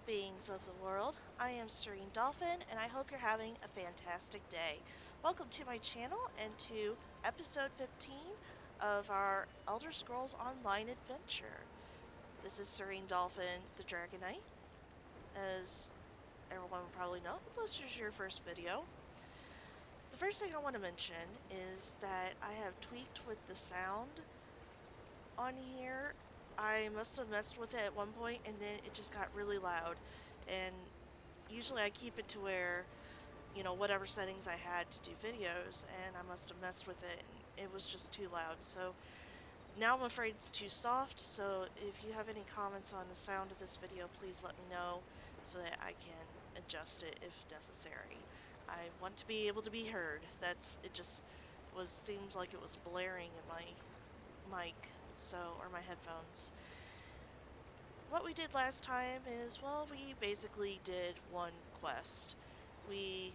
beings of the world. I am Serene Dolphin, and I hope you're having a fantastic day. Welcome to my channel and to episode 15 of our Elder Scrolls Online adventure. This is Serene Dolphin, the Dragon Knight, as everyone will probably know, unless this is your first video. The first thing I want to mention is that I have tweaked with the sound on here. I must have messed with it at one point and then it just got really loud, and usually I keep it to where, you know, whatever settings I had to do videos, and I must have messed with it and it was just too loud. So now I'm afraid it's too soft, so if you have any comments on the sound of this video, please let me know so that I can adjust it if necessary. I want to be able to be heard. It just seems like it was blaring in my mic, or my headphones. What we did last time is, well, we basically did one quest. We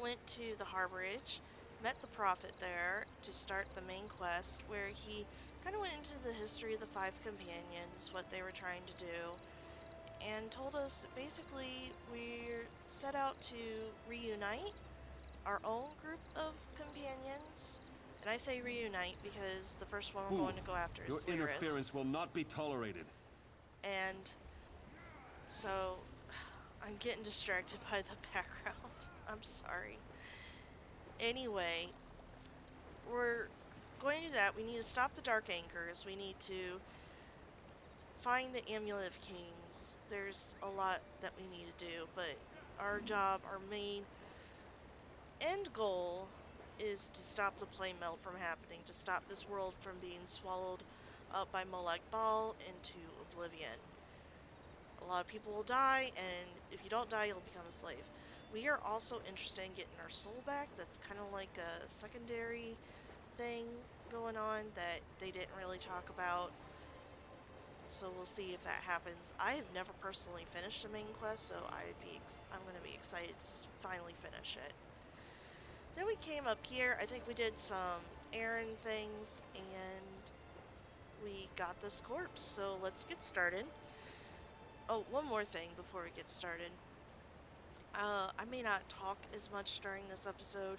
went to the harborage, met the prophet there to start the main quest, where he kind of went into the history of the five companions, what they were trying to do, and told us basically we're set out to reunite our own group of companions. And I say reunite because the first one we're going to go after is Your interference will not be tolerated. And so I'm getting distracted by the background. I'm sorry. Anyway, we're going to do that. We need to stop the Daedric Anchors. We need to find the Amulet of Kings. There's a lot that we need to do, but our main end goal is to stop the plane melt from happening, to stop this world from being swallowed up by Molag Bal into oblivion. A lot of people will die, and if you don't die, you'll become a slave. We are also interested in getting our soul back. That's kind of like a secondary thing going on that they didn't really talk about. So we'll see if that happens. I have never personally finished a main quest, so I'm going to be excited to finally finish it. Then we came up here. I think we did some errand things, and we got this corpse. So let's get started. Oh, one more thing before we get started. I may not talk as much during this episode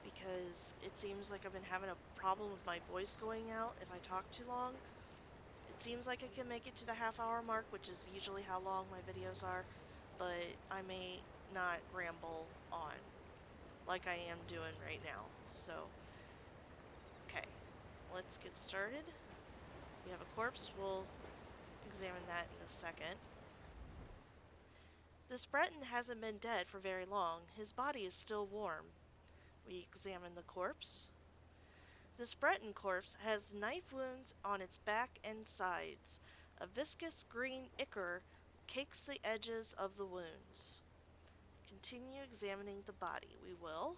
because it seems like I've been having a problem with my voice going out if I talk too long. It seems like I can make it to the half-hour mark, which is usually how long my videos are, but I may not ramble on like I am doing right now. So, okay, let's get started. We have a corpse. We'll examine that in a second. This Breton hasn't been dead for very long. His body is still warm. We examine the corpse. This Breton corpse has knife wounds on its back and sides. A viscous green ichor cakes the edges of the wounds. Continue examining the body. We will.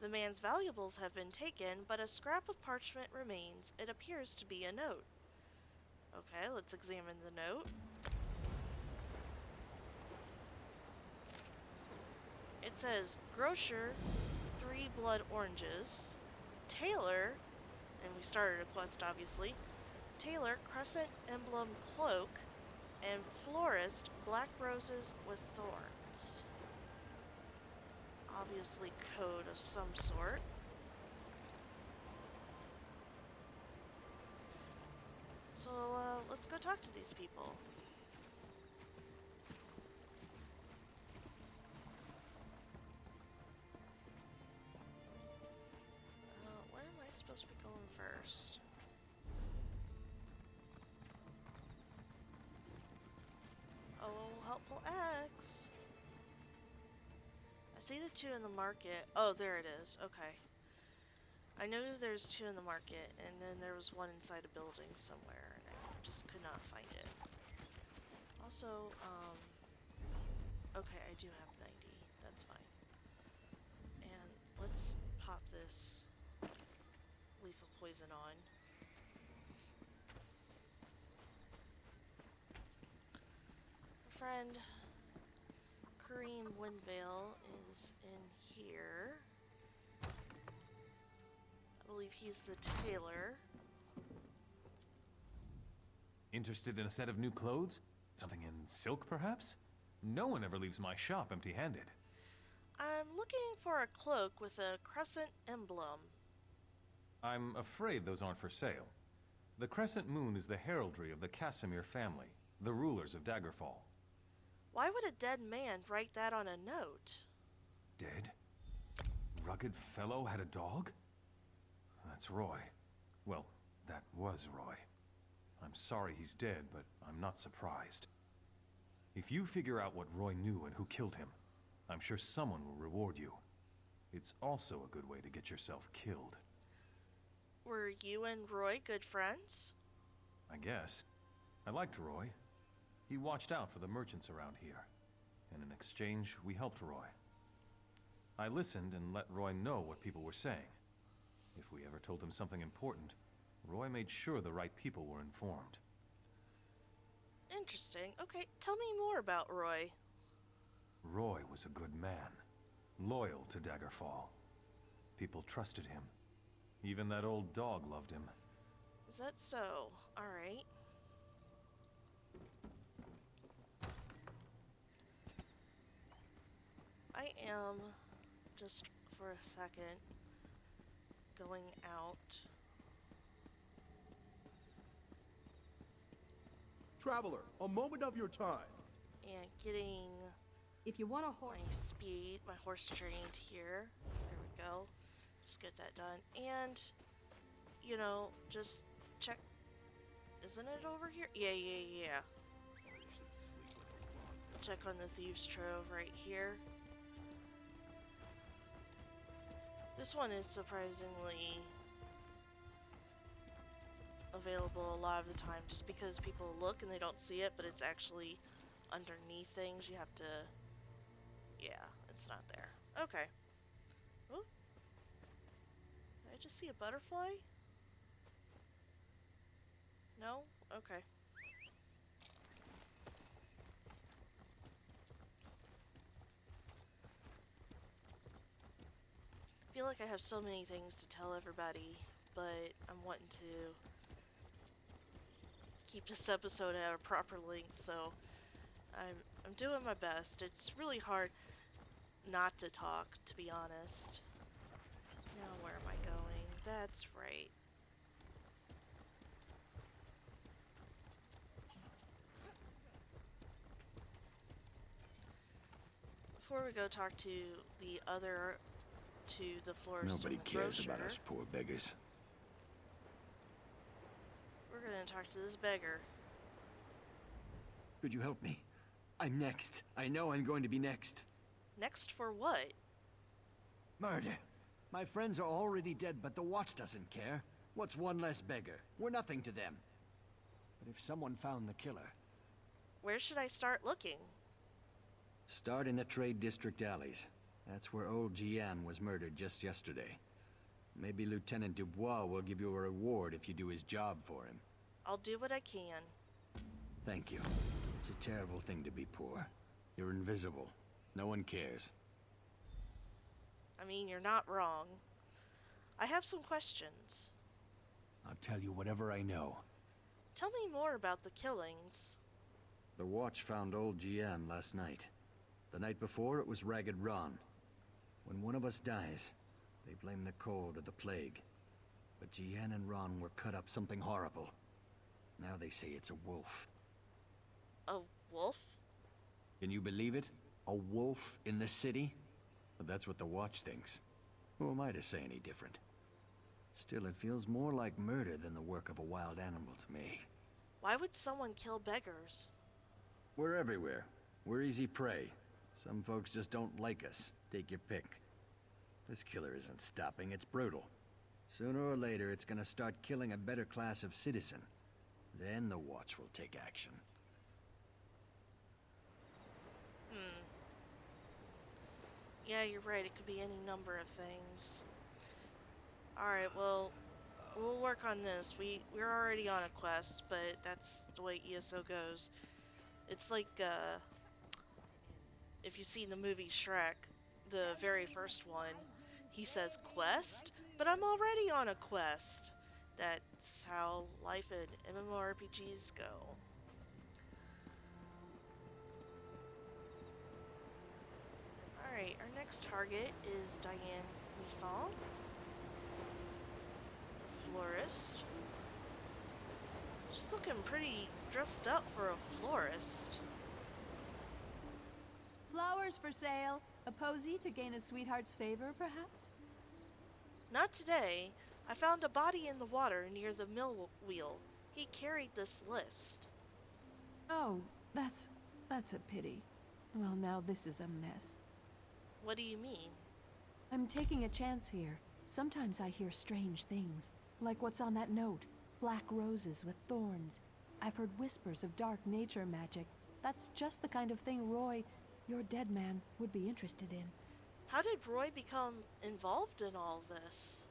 The man's valuables have been taken, but a scrap of parchment remains. It appears to be a note. Okay, let's examine the note. It says, Grocer, 3 blood oranges. Tailor, and we started a quest obviously. Tailor, crescent emblem cloak. And Florist, black roses with thorns. Obviously code of some sort. So let's go talk to these people. Where am I supposed to be going first? Oh, helpful X. I see the 2 in the market. Oh, there it is. Okay. I knew there's 2 in the market, and then there was 1 inside a building somewhere, and I just could not find it. Also, okay, I do have 90. That's fine. And let's pop this lethal poison on. Friend Kareem Windvale is in here. I believe he's the tailor. Interested in a set of new clothes? Something in silk, perhaps? No one ever leaves my shop empty-handed. I'm looking for a cloak with a crescent emblem. I'm afraid those aren't for sale. The crescent moon is the heraldry of the Casimir family, the rulers of Daggerfall. Why would a dead man write that on a note? Dead? Rugged fellow had a dog? That's Roy. Well, that was Roy. I'm sorry he's dead, but I'm not surprised. If you figure out what Roy knew and who killed him, I'm sure someone will reward you. It's also a good way to get yourself killed. Were you and Roy good friends? I guess. I liked Roy. He watched out for the merchants around here. And in exchange, we helped Roy. I listened and let Roy know what people were saying. If we ever told him something important, Roy made sure the right people were informed. Interesting. Okay, tell me more about Roy. Roy was a good man, loyal to Daggerfall. People trusted him. Even that old dog loved him. Is that so? Alright. I am, just for a second, going out. Traveler, a moment of your time. And getting If you want a horse, my speed, my horse trained here. There we go. Just get that done. And, you know, just check. Isn't it over here? Yeah. Check on the Thieves Trove right here. This one is surprisingly available a lot of the time just because people look and they don't see it, but it's actually underneath things. You have to... Yeah, it's not there. Okay. Oh. Did I just see a butterfly? No? Okay. I feel like I have so many things to tell everybody, but I'm wanting to keep this episode at a proper length, so I'm doing my best. It's really hard not to talk, to be honest. Now where am I going? That's right. Before we go talk to the other, to the florist Nobody and the cares grocer, about us poor beggars. we're gonna talk to this beggar. Could you help me? I'm next. I know I'm going to be next. Next for what? Murder. My friends are already dead, but the Watch doesn't care. What's one less beggar? We're nothing to them. But if someone found the killer... Where should I start looking? Start in the Trade District alleys. That's where old Diane was murdered just yesterday. Maybe Lieutenant Dubois will give you a reward if you do his job for him. I'll do what I can. Thank you. It's a terrible thing to be poor. You're invisible. No one cares. I mean, you're not wrong. I have some questions. I'll tell you whatever I know. Tell me more about the killings. The Watch found old Diane last night. The night before, it was Ragged Ron. When one of us dies, they blame the cold or the plague. But Diane and Ron were cut up something horrible. Now they say it's a wolf. A wolf? Can you believe it? A wolf in the city? But that's what the Watch thinks. Who am I to say any different? Still, it feels more like murder than the work of a wild animal to me. Why would someone kill beggars? We're everywhere. We're easy prey. Some folks just don't like us. Take your pick. This killer isn't stopping, it's brutal. Sooner or later, it's gonna start killing a better class of citizen. Then the Watch will take action. Yeah, you're right. It could be any number of things. Alright, well, we'll work on this. We're already on a quest, but that's the way ESO goes. It's like, if you've seen the movie Shrek, the very first one, he says quest, but I'm already on a quest. That's how life in MMORPGs go. next target is Diane Nissan, Florist. She's looking pretty dressed up for a florist. Flowers for sale. A posy to gain a sweetheart's favor, perhaps? Not today. I found a body in the water near the mill wheel. He carried this list. Oh, that's a pity. Well, now this is a mess. What do you mean? I'm taking a chance here. Sometimes I hear strange things, like what's on that note. Black roses with thorns. I've heard whispers of dark nature magic. That's just the kind of thing Roy, your dead man, would be interested in. How did Roy become involved in all this?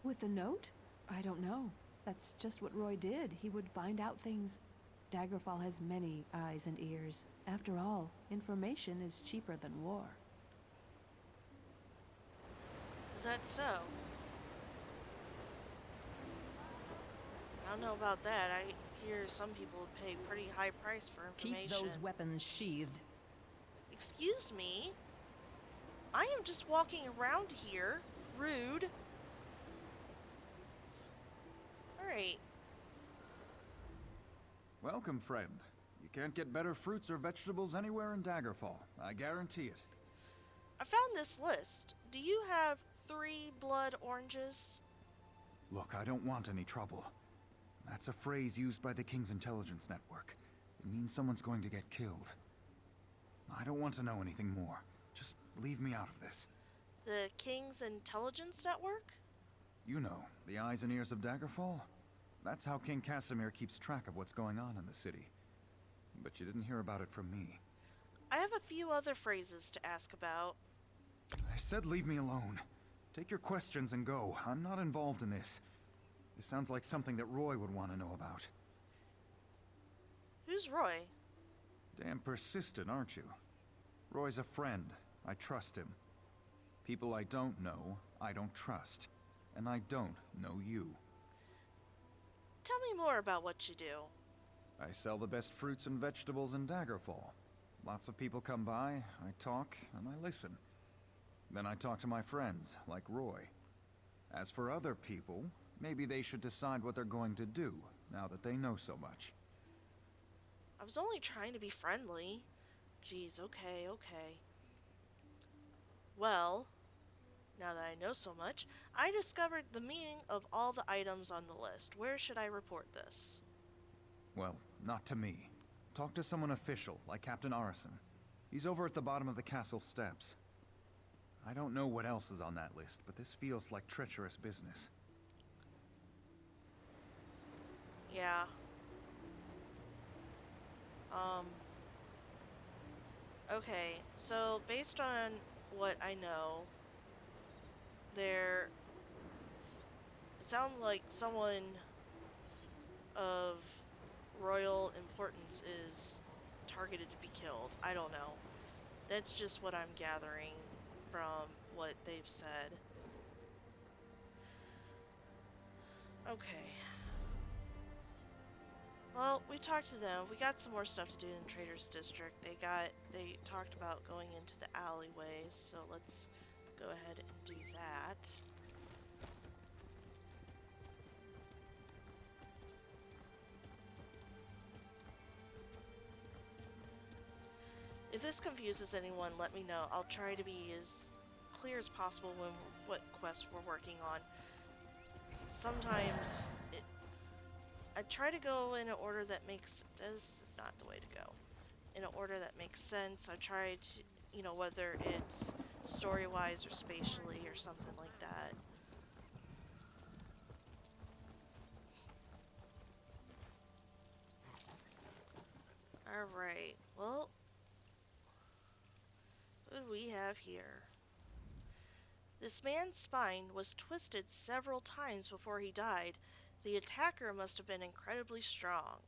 With the note? I don't know. That's just what Roy did. He would find out things. Daggerfall has many eyes and ears. After all, information is cheaper than war. Is that so? I don't know about that. I hear some people pay pretty high price for information. Keep those weapons sheathed. Excuse me? I am just walking around here. Rude. Alright. Welcome, friend. You can't get better fruits or vegetables anywhere in Daggerfall. I guarantee it. I found this list. Do you have 3 blood oranges? Look, I don't want any trouble. That's a phrase used by the King's intelligence network. It means someone's going to get killed. I don't want to know anything more. Just leave me out of this. The King's intelligence network? You know, the eyes and ears of Daggerfall? That's how King Casimir keeps track of what's going on in the city. But you didn't hear about it from me. I have a few other phrases to ask about. I said leave me alone. Take your questions and go. I'm not involved in this. This sounds like something that Roy would want to know about. Who's Roy? Damn persistent, aren't you? Roy's a friend. I trust him. People I don't know, I don't trust. And I don't know you. Tell me more about what you do. I sell the best fruits and vegetables in Daggerfall. Lots of people come by, I talk, and I listen. Then I talk to my friends, like Roy. As for other people, maybe they should decide what they're going to do, now that they know so much. I was only trying to be friendly. Jeez, okay. Well, now that I know so much, I discovered the meaning of all the items on the list. Where should I report this? Well, not to me. Talk to someone official, like Captain Arison. He's over at the bottom of the castle steps. I don't know what else is on that list, but this feels like treacherous business. Yeah. Okay, so based on what I know, it sounds like someone of royal importance is targeted to be killed. I don't know. That's just what I'm gathering from what they've said. Okay. Well, we talked to them. We got some more stuff to do in Trader's District. They talked about going into the alleyways, so let's go ahead and do that. If this confuses anyone, let me know. I'll try to be as clear as possible when what quests we're working on. Sometimes I try to go in an order that makes... This is not the way to go. In an order that makes sense. I try to, you know, whether it's story-wise or spatially or something like that. Alright, well... What do we have here? This man's spine was twisted several times before he died. The attacker must have been incredibly strong.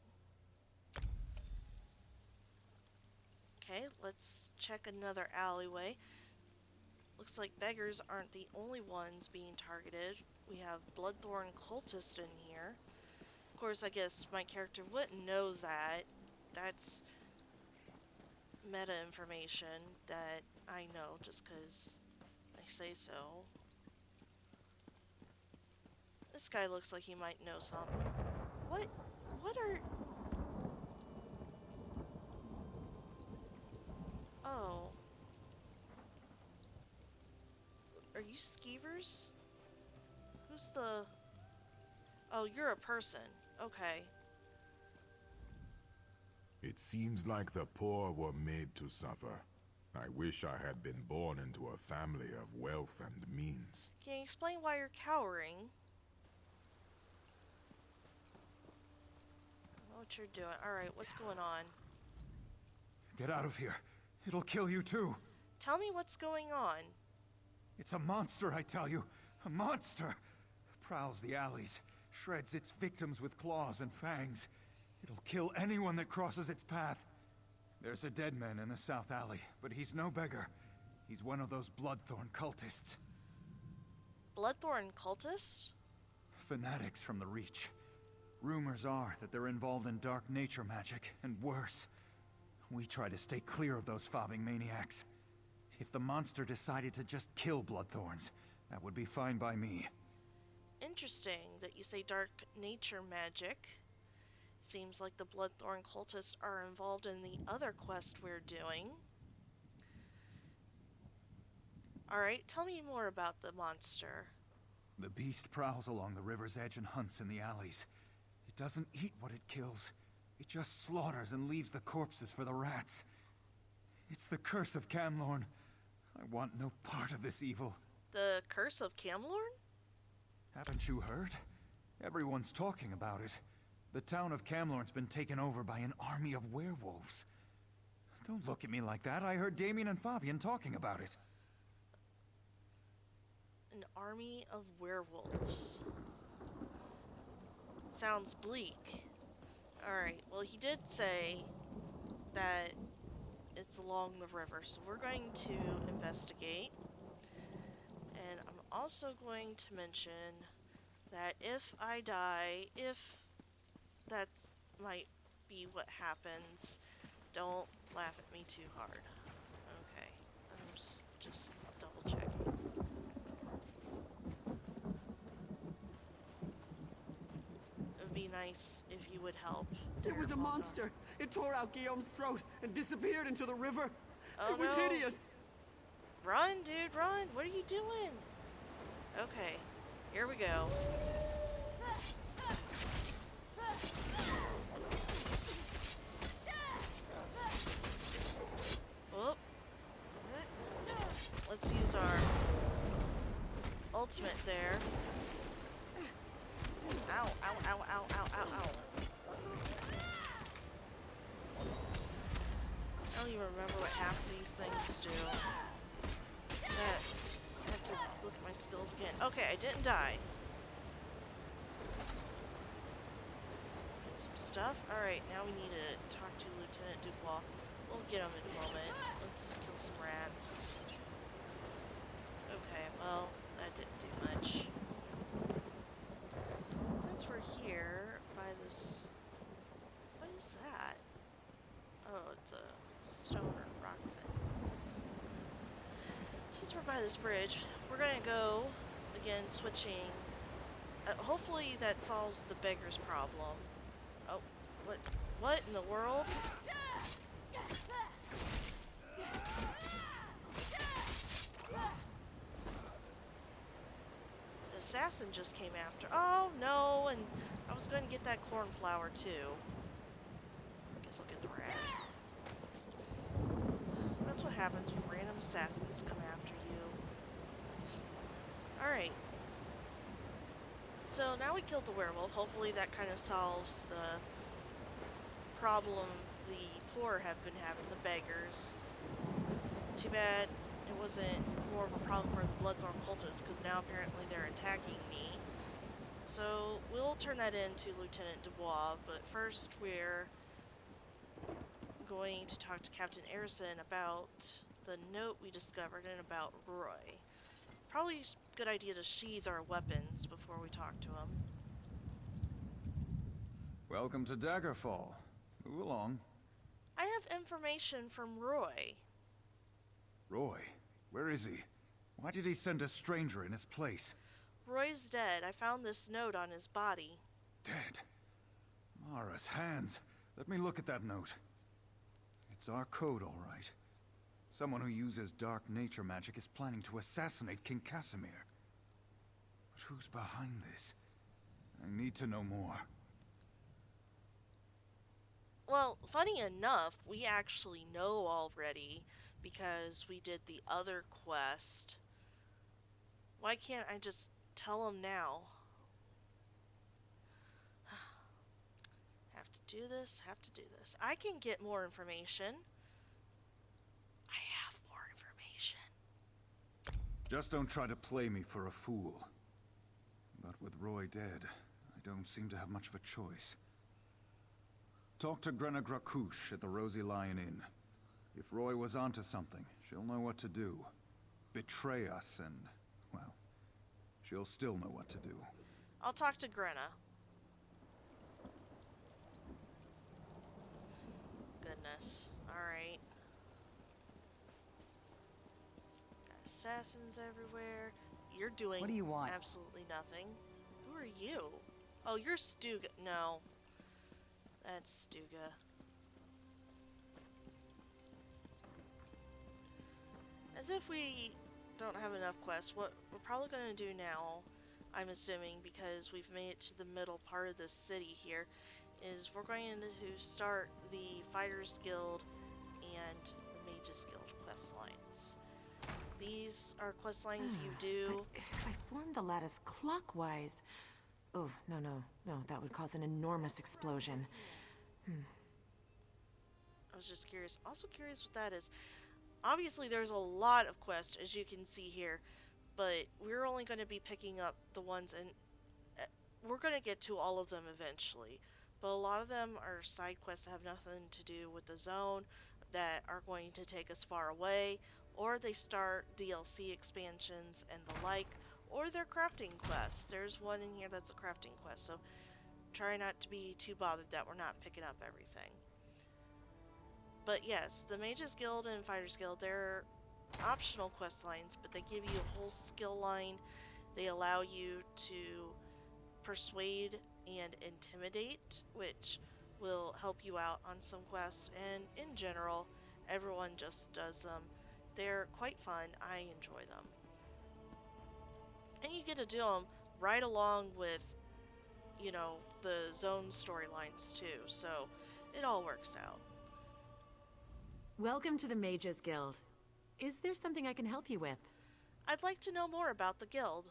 Okay, let's check another alleyway. Looks like beggars aren't the only ones being targeted. We have Bloodthorn cultist in here. Of course, I guess my character wouldn't know that. That's meta information that I know just because I say so. This guy looks like he might know something. What are... Oh. Are you skeevers? Who's the... Oh, you're a person. Okay. It seems like the poor were made to suffer. I wish I had been born into a family of wealth and means. Can you explain why you're cowering? I don't know what you're doing. Alright, what's going on? Get out of here. It'll kill you too. Tell me what's going on. It's a monster, I tell you. A monster. Prowls the alleys, shreds its victims with claws and fangs. It'll kill anyone that crosses its path. There's a dead man in the south alley, but he's no beggar. He's one of those Bloodthorn cultists. Bloodthorn cultists? Fanatics from the Reach. Rumors are that they're involved in dark nature magic, and worse. We try to stay clear of those fobbing maniacs. If the monster decided to just kill Bloodthorns, that would be fine by me. Interesting that you say dark nature magic. Seems like the Bloodthorn cultists are involved in the other quest we're doing. Alright, tell me more about the monster. The beast prowls along the river's edge and hunts in the alleys. It doesn't eat what it kills. It just slaughters and leaves the corpses for the rats. It's the Curse of Lorne. I want no part of this evil. The Curse of Lorne? Haven't you heard? Everyone's talking about it. The town of Lorne's been taken over by an army of werewolves. Don't look at me like that. I heard Damien and Fabian talking about it. An army of werewolves. Sounds bleak. Alright, well he did say that it's along the river, so we're going to investigate. And I'm also going to mention that if I die, if that might be what happens, don't laugh at me too hard. Okay, I'm just double checking. It would be nice if you would help. It was a Daggerfall Guard. monster. It tore out Guillaume's throat and disappeared into the river. Oh, it was no. hideous. Run, dude, run! What are you doing? Okay, here we go. Whoop. Let's use our ultimate there. Ow, ow, ow, ow, ow, ow, ow. I don't even remember what half of these things do. I have to look at my skills again. Okay, I didn't die. Get some stuff. Alright, now we need to talk to Lieutenant Dubois. We'll get him in a moment. Let's kill some rats. Okay, well, that didn't do much. Since we're here by this... What is that? Oh, it's a stone or rock thing. Since we're by this bridge, we're gonna go, again, switching. Hopefully that solves the beggar's problem. Oh, what in the world? The assassin just came after. Oh, no, and I was gonna get that cornflower, too. Guess I'll get the rat. That's what happens when random assassins come after you. Alright. So now we killed the werewolf. Hopefully that kind of solves the problem the poor have been having, the beggars. Too bad it wasn't more of a problem for the Bloodthorn cultists, because now apparently they're attacking me. So we'll turn that into Lieutenant Dubois, but first we're going to talk to Captain Arison about the note we discovered and about Roy. Probably a good idea to sheathe our weapons before we talk to him. Welcome to Daggerfall. Move along. I have information from Roy. Roy? Where is he? Why did he send a stranger in his place? Roy's dead. I found this note on his body. Dead? Mara's hands. Let me look at that note. It's our code, all right. Someone who uses dark nature magic is planning to assassinate King Casimir. But who's behind this? I need to know more. Well, funny enough, we actually know already because we did the other quest. Why can't I just tell him now? Have to do this, have to do this. I can get more information. I have more information. Just don't try to play me for a fool. But with Roy dead, I don't seem to have much of a choice. Talk to Grenna Grakush at the Rosy Lion Inn. If Roy was onto something, she'll know what to do. Betray us and, well, she'll still know what to do. I'll talk to Grenna. Goodness. Alright. Got assassins everywhere. You're doing What do you want? absolutely nothing. Who are you? Oh, you're Stuga. No. That's Stuga. As if we don't have enough quests, what we're probably going to do now, I'm assuming, because we've made it to the middle part of the city here, is we're going to start the Fighters Guild and the Mages Guild quest lines. These are quest lines you do. But if I formed the lattice clockwise... Oh, no, that would cause an enormous explosion. I was just curious. Also curious what that is. Obviously, there's a lot of quests, as you can see here, but we're only going to be picking up the ones, and we're going to get to all of them eventually. But a lot of them are side quests that have nothing to do with the zone, that are going to take us far away, or they start DLC expansions and the like, or they're crafting quests. There's one in here that's a crafting quest, so try not to be too bothered that we're not picking up everything. But yes, the Mages Guild and Fighters Guild, they're optional quest lines, but they give you a whole skill line. They allow you to persuade and intimidate, which will help you out on some quests, and in general, everyone just does them. They're quite fun. I enjoy them. And you get to do them right along with, you know, the zone storylines too, so it all works out. Welcome to the Mages Guild. Is there something I can help you with? I'd like to know more about the guild.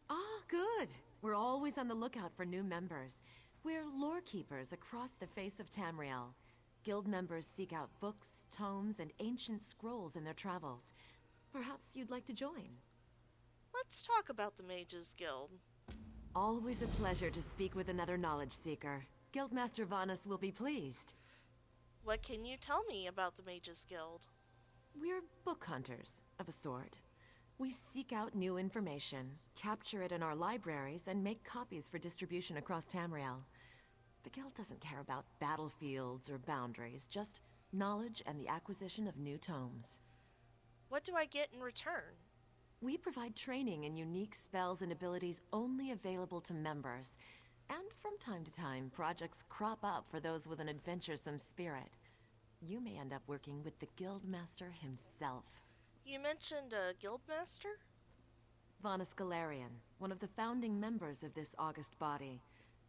Ah, good. We're always on the lookout for new members. We're lore keepers across the face of Tamriel. Guild members seek out books, tomes, and ancient scrolls in their travels. Perhaps you'd like to join. Let's talk about the Mages Guild. Always a pleasure to speak with another knowledge seeker. Guildmaster Vanus will be pleased. What can you tell me about the Mages Guild? We're book hunters, of a sort. We seek out new information, capture it in our libraries, and make copies for distribution across Tamriel. The Guild doesn't care about battlefields or boundaries, just knowledge and the acquisition of new tomes. What do I get in return? We provide training in unique spells and abilities only available to members. And from time to time, projects crop up for those with an adventuresome spirit. You may end up working with the Guildmaster himself. You mentioned a Guildmaster? Scolarion, one of the founding members of this august body,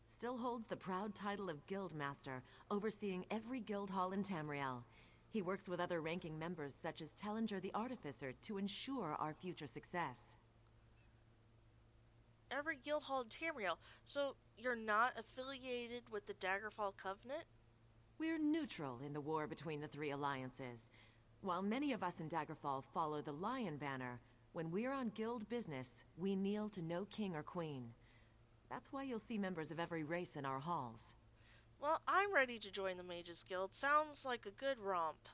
still holds the proud title of Guildmaster, overseeing every guild hall in Tamriel. He works with other ranking members such as Tellinger the Artificer to ensure our future success. Every guild hall in Tamriel, so you're not affiliated with the Daggerfall Covenant? We're neutral in the war between the three alliances. While many of us in Daggerfall follow the Lion Banner, when we're on guild business, we kneel to no king or queen. That's why you'll see members of every race in our halls. Well, I'm ready to join the Mages Guild. Sounds like a good romp.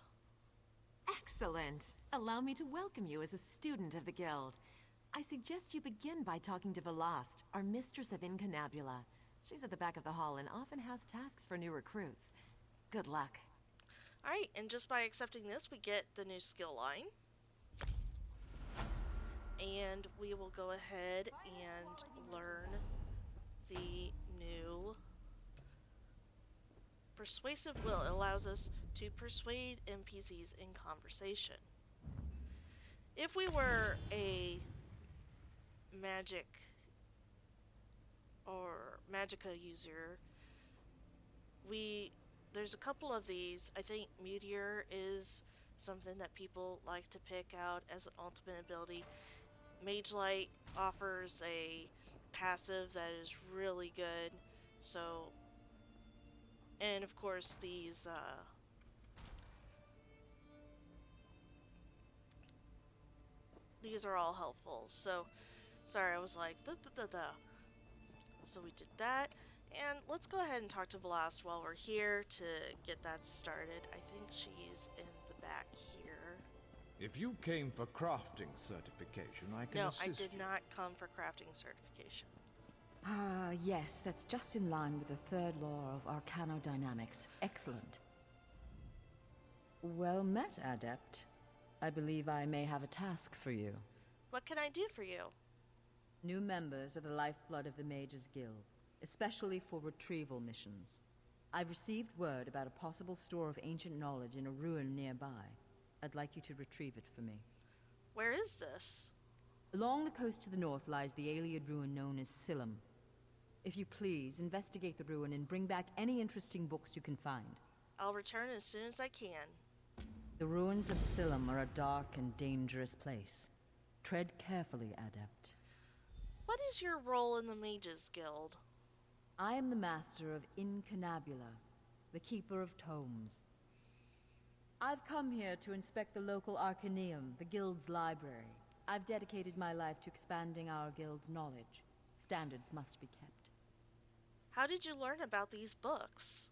Excellent! Allow me to welcome you as a student of the guild. I suggest you begin by talking to Velast, our mistress of Incunabula. She's at the back of the hall and often has tasks for new recruits. Good luck. Alright, and just by accepting this, we get the new skill line. And we will go ahead and learn the new Persuasive Will. It allows us to persuade NPCs in conversation. If we were a magic or magicka user, there's a couple of these. I think Meteor is something that people like to pick out as an ultimate ability. Mage Light offers a passive that is really good. So, and of course these are all helpful. So, sorry, I was like, So we did that. And let's go ahead and talk to Velast while we're here to get that started. I think she's in the back here. If you came for crafting certification, I can assist you. No, I did not come for crafting certification. Ah, yes, that's just in line with the third law of arcanodynamics. Excellent. Well met, Adept. I believe I may have a task for you. What can I do for you? New members are the lifeblood of the Mages Guild, especially for retrieval missions. I've received word about a possible store of ancient knowledge in a ruin nearby. I'd like you to retrieve it for me. Where is this? Along the coast to the north lies the Ayleid ruin known as Silum. If you please, investigate the ruin and bring back any interesting books you can find. I'll return as soon as I can. The ruins of Silum are a dark and dangerous place. Tread carefully, Adept. What is your role in the Mages Guild? I am the master of Incunabula, the keeper of tomes. I've come here to inspect the local Arcaneum, the guild's library. I've dedicated my life to expanding our guild's knowledge. Standards must be kept. How did you learn about these books?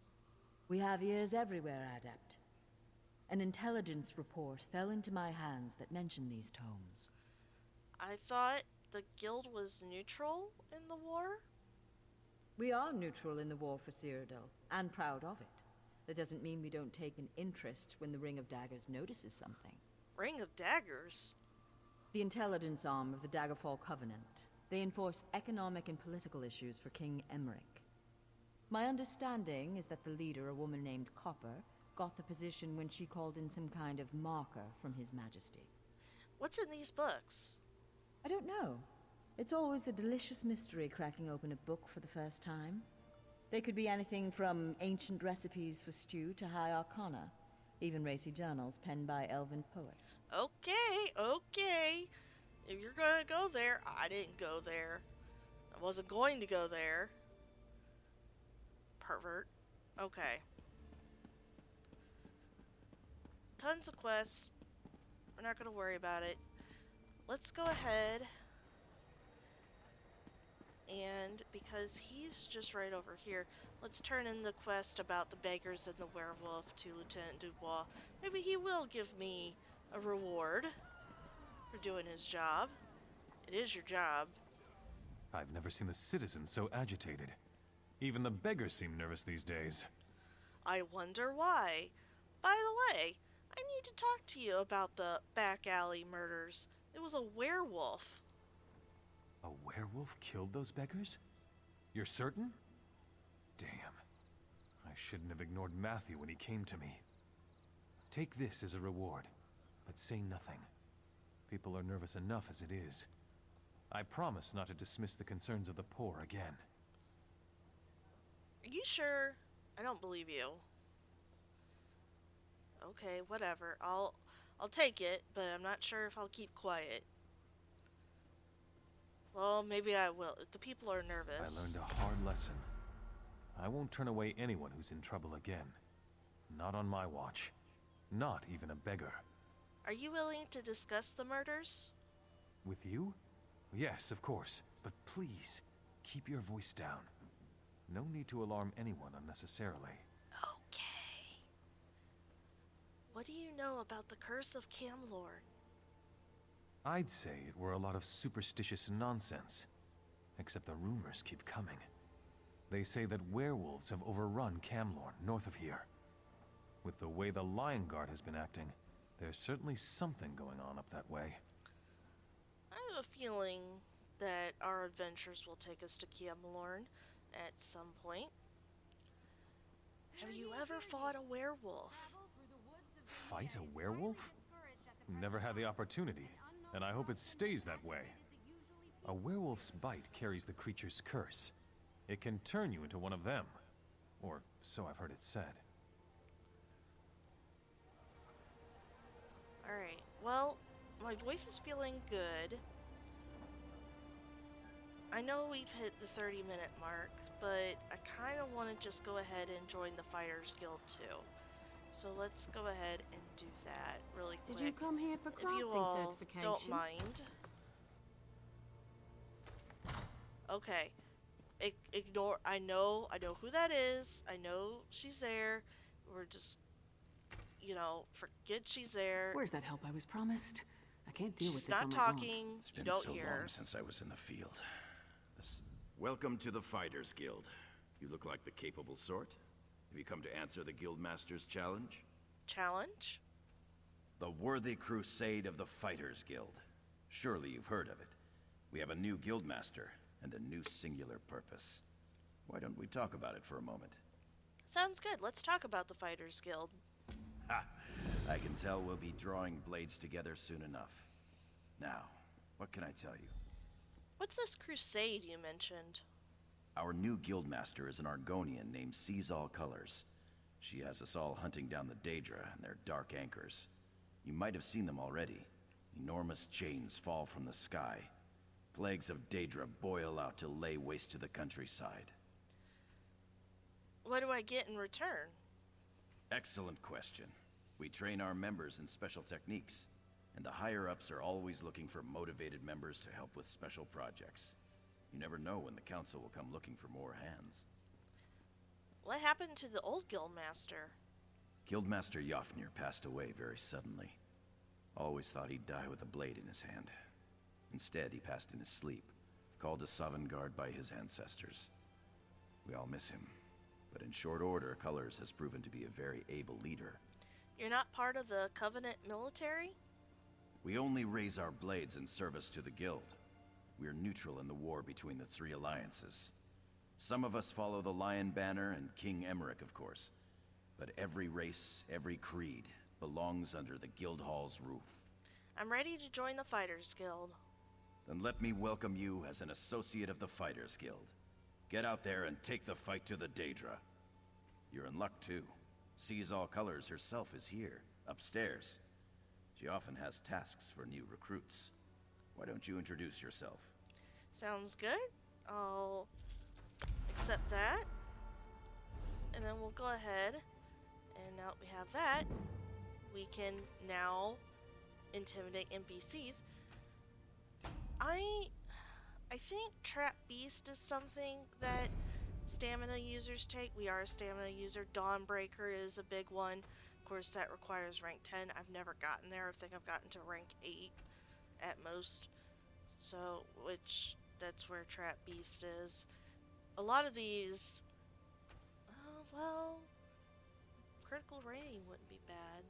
We have ears everywhere, Adept. An intelligence report fell into my hands that mentioned these tomes. I thought the guild was neutral in the war? We are neutral in the war for Cyrodiil, and proud of it. That doesn't mean we don't take an interest when the Ring of Daggers notices something. Ring of Daggers? The intelligence arm of the Daggerfall Covenant. They enforce economic and political issues for King Emmerich. My understanding is that the leader, a woman named Copper, got the position when she called in some kind of marker from His Majesty. What's in these books? I don't know. It's always a delicious mystery cracking open a book for the first time. They could be anything from ancient recipes for stew to high arcana, even racy journals penned by elven poets. Okay. If you're gonna go there, I didn't go there. I wasn't going to go there. Pervert. Okay. Tons of quests. We're not gonna worry about it. Let's go ahead. And because he's just right over here, let's turn in the quest about the beggars and the werewolf to Lieutenant Dubois. Maybe he will give me a reward for doing his job. It is your job. I've never seen the citizens so agitated. Even the beggars seem nervous these days. I wonder why. By the way, I need to talk to you about the back alley murders. It was a werewolf. A werewolf killed those beggars? You're certain? Damn. I shouldn't have ignored Matthew when he came to me. Take this as a reward, but say nothing. People are nervous enough as it is. I promise not to dismiss the concerns of the poor again. Are you sure? I don't believe you. Okay, whatever. I'll take it, but I'm not sure if I'll keep quiet. Well, maybe I will, if the people are nervous. I learned a hard lesson. I won't turn away anyone who's in trouble again. Not on my watch. Not even a beggar. Are you willing to discuss the murders? With you? Yes, of course. But please, keep your voice down. No need to alarm anyone unnecessarily. Okay. What do you know about the Curse of Lorne? I'd say it were a lot of superstitious nonsense. Except the rumors keep coming. They say that werewolves have overrun Lorne, north of here. With the way the Lion Guard has been acting, there's certainly something going on up that way. I have a feeling that our adventures will take us to Lorne at some point. Have you ever fought a werewolf? Fight a werewolf? Never had the opportunity, and I hope it stays that way. A werewolf's bite carries the creature's curse. It can turn you into one of them. Or so I've heard it said. Alright, well, my voice is feeling good. I know we've hit the 30-minute mark, but I kind of want to just go ahead and join the Fighters Guild too. So let's go ahead and do that really quick. Did you come here for crafting if you all certification? don't mind. Okay. Ignore. I know who that is. I know she's there. We're just, you know, forget she's there. Where's that help I was promised? I can't deal with She's this on not my own. talking. It's You been don't so hear long her. since I was in the field. Welcome to the Fighters Guild. You look like the capable sort. Have you come to answer the Guildmaster's challenge? Challenge? The Worthy Crusade of the Fighters Guild. Surely you've heard of it. We have a new Guildmaster and a new singular purpose. Why don't we talk about it for a moment? Sounds good. Let's talk about the Fighters Guild. Ha! I can tell we'll be drawing blades together soon enough. Now, what can I tell you? What's this crusade you mentioned? Our new Guildmaster is an Argonian named Sees All Colors. She has us all hunting down the Daedra and their dark anchors. You might have seen them already. Enormous chains fall from the sky. Plagues of Daedra boil out to lay waste to the countryside. What do I get in return? Excellent question. We train our members in special techniques, and the higher-ups are always looking for motivated members to help with special projects. You never know when the council will come looking for more hands. What happened to the old Guildmaster? Guildmaster Yofnir passed away very suddenly. Always thought he'd die with a blade in his hand. Instead, he passed in his sleep, called to Sovngarde by his ancestors. We all miss him, but in short order, Colors has proven to be a very able leader. You're not part of the Covenant military? We only raise our blades in service to the Guild. We are neutral in the war between the three alliances. Some of us follow the Lion Banner and King Emmerich, of course. But every race, every creed, belongs under the Guildhall's roof. I'm ready to join the Fighters Guild. Then let me welcome you as an associate of the Fighters Guild. Get out there and take the fight to the Daedra. You're in luck, too. Sees All Colors herself is here, upstairs. She often has tasks for new recruits. Why don't you introduce yourself? Sounds good. I'll accept that. And then we'll go ahead, and now that we have that, we can now intimidate NPCs. I think Trap Beast is something that stamina users take. We are a stamina user. Dawnbreaker is a big one. Of course, that requires rank 10. I've never gotten there. I think I've gotten to rank 8 at most. So, that's where Trap Beast is. A lot of these, well, critical rating wouldn't be bad.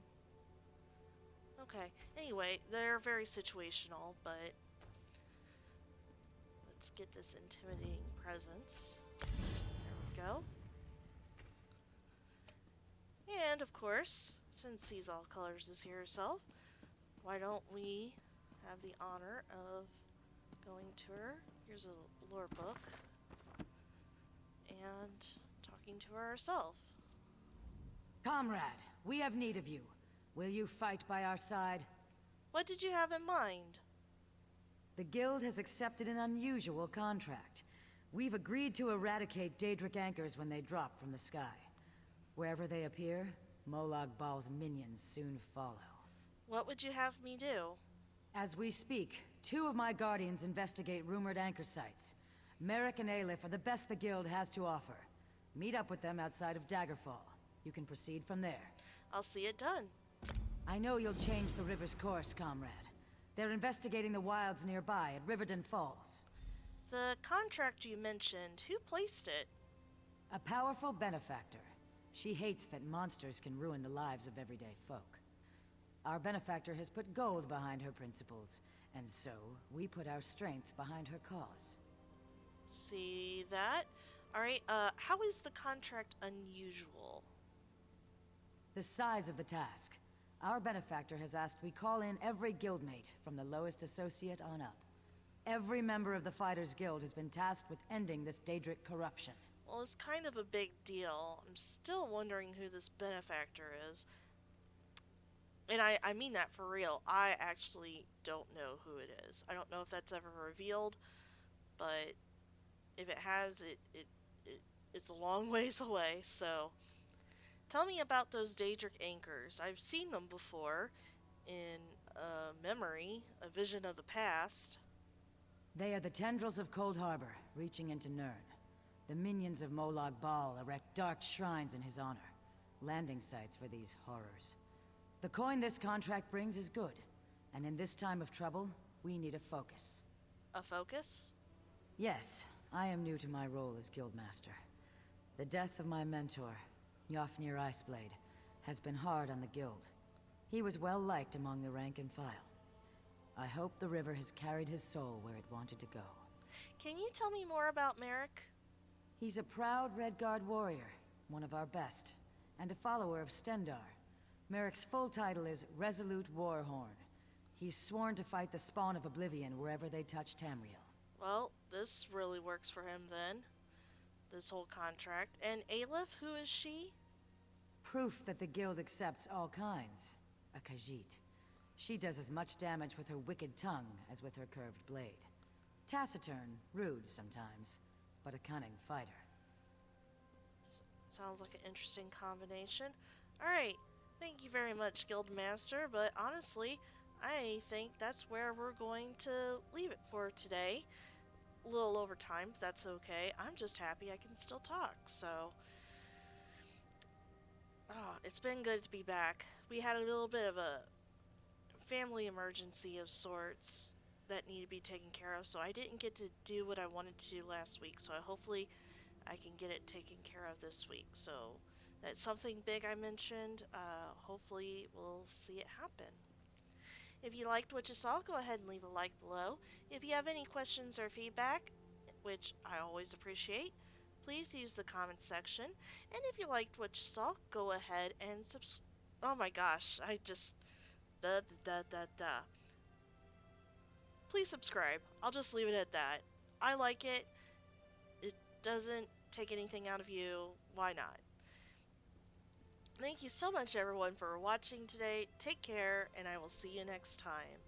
Okay, anyway, they're very situational, but let's get this intimidating presence. There we go. And, of course, since Sees All Colors is here herself, why don't we have the honor of going to her? Here's a lore book. And talking to her herself. Comrade, we have need of you. Will you fight by our side? What did you have in mind? The Guild has accepted an unusual contract. We've agreed to eradicate Daedric Anchors when they drop from the sky. Wherever they appear, Molag Bal's minions soon follow. What would you have me do? As we speak, 2 of my guardians investigate rumored anchor sites. Merrick and Aleph are the best the Guild has to offer. Meet up with them outside of Daggerfall. You can proceed from there. I'll see it done. I know you'll change the river's course, comrade. They're investigating the wilds nearby at Riverden Falls. The contract you mentioned, who placed it? A powerful benefactor. She hates that monsters can ruin the lives of everyday folk. Our benefactor has put gold behind her principles, and so we put our strength behind her cause. See that? Alright, how is the contract unusual? The size of the task. Our benefactor has asked we call in every guildmate, from the lowest associate on up. Every member of the Fighters Guild has been tasked with ending this Daedric corruption. Well, it's kind of a big deal. I'm still wondering who this benefactor is. And I mean that for real. I actually don't know who it is. I don't know if that's ever revealed, but if it has, it's a long ways away, so... Tell me about those Daedric Anchors. I've seen them before in a memory, a vision of the past. They are the tendrils of Cold Harbor, reaching into Nirn. The minions of Molag Bal erect dark shrines in his honor, landing sites for these horrors. The coin this contract brings is good, and in this time of trouble, we need a focus. A focus? Yes, I am new to my role as Guildmaster. The death of my mentor, Yofnir Iceblade, has been hard on the Guild. He was well liked among the rank and file. I hope the river has carried his soul where it wanted to go. Can you tell me more about Merrick? He's a proud Redguard warrior, one of our best, and a follower of Stendarr. Merrick's full title is Resolute Warhorn. He's sworn to fight the spawn of Oblivion wherever they touch Tamriel. Well, this really works for him then. This whole contract. And Aleph, who is she? Proof that the Guild accepts all kinds. A Khajiit. She does as much damage with her wicked tongue as with her curved blade. Taciturn, rude sometimes, but a cunning fighter. Sounds like an interesting combination. Alright, thank you very much, Guildmaster, but honestly, I think that's where we're going to leave it for today. A little over time, but that's okay. I'm just happy I can still talk, so... Oh, it's been good to be back. We had a little bit of a family emergency of sorts that needed to be taken care of, so I didn't get to do what I wanted to do last week, so hopefully I can get it taken care of this week. So that's something big I mentioned. Hopefully we'll see it happen. If you liked what you saw, go ahead and leave a like below. If you have any questions or feedback, which I always appreciate, please use the comment section. And if you liked what you saw, go ahead and oh my gosh, I just... Please subscribe. I'll just leave it at that. I like it. It doesn't take anything out of you. Why not? Thank you so much, everyone, for watching today. Take care, and I will see you next time.